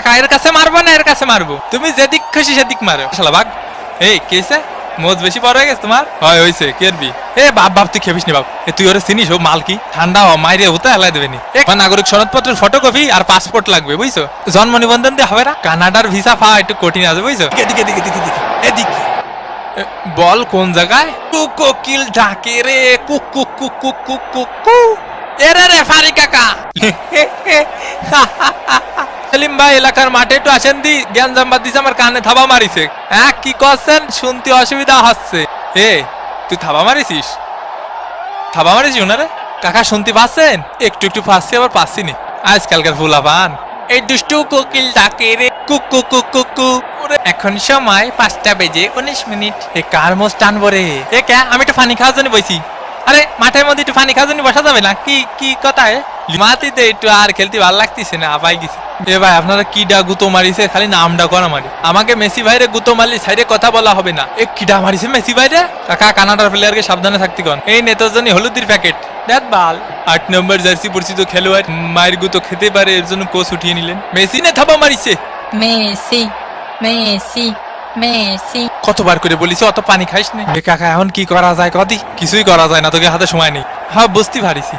কাকা এর কাছে মারবো না এর কাছে মারবো? তুমি যেদিক খুশি সেদিক মারো শালা ভাগ। এই কেছে মোজ বেশি বড় হয়ে গেছে তোমার? হয় হইছে কেরবি। এ বাপ বাপ তুই খেপিস নি বাপ। তুই ওরে চিনিস? ও মাল কি ঠান্ডা মাইরে হতে হেলাই দেবে নি। নাগরিক সনদপত্রের ফটোকপি আর পাসপোর্ট লাগবে বুঝছো? জন্ম নিবন্ধন দিয়ে হবে না। কানাডার ভিসা পাওয়া একটু কঠিন আছে বুঝছো? এদিকে এদিকে এদিকে এদিকে এদিকে বল কোন জায়গায়? কোকিল ডাকে রে cook cook cook cook cook cook cook. এরে রে ফারি কাকা। সেলিম ভাই এলাকার মাঠে একটু আসেন দি, জ্ঞান জাম্বাদ দিছে আমার কানে থাবা মারিছে। হ্যাঁ কি করছেন? শুনতে অসুবিধা হচ্ছে। এ তুই থাবা মারিছিস? থাবা মারিছিস ওনারে? কাকা শুনতে পাচ্ছেন? একটু একটু পাচ্ছি আবার পাচ্ছি নি। আজকালকার ফুলা পান এই দুষ্টু কোকিল ডাকে রে cook cook cook cook cook. এখন সময় 5টা বেজে 19 মিনিট। এ কার মোজ টানবো রে? এ কে আমি একটু পানি খাওয়ার জন্য বইছি। আরে মাঠের মধ্যে একটু পানি খাওয়ার জন্য বসা যাবে না? কি কি কথা? মাটিতে একটু আর খেলতে ভালো লাগতেছে না, আপাই গেছে। এ ভাই আপনারা কিডা গুতো মারিছে? খালি নামটা করা মারি। আমাকে মেসি ভাইরে গুতো মারলি সাইডে কথা বলা হবে না। এ কিডা মারিছে মেসি ভাইরে? কাকা কানাডার প্লেয়ারকে সাবধানে থাকতে কন। এই নেতার জন্য হলুদের প্যাকেট দেখ বাল। 8 নম্বর জার্সি পরিচিত খেলোয়াড় মায়ের গুতো খেতে পারে, এর জন্য কোচ উঠিয়ে নিলেন। মেসি নে থাবা মারিছে। Messi Messi Messi. কতবার করে বলিস অত পানি খাইস না। কাকা এখন কি করা যায়? কদি কিছুই করা যায় না, তোকে হাতে সময় নেই। হ্যাঁ বুঝতে পারিছি।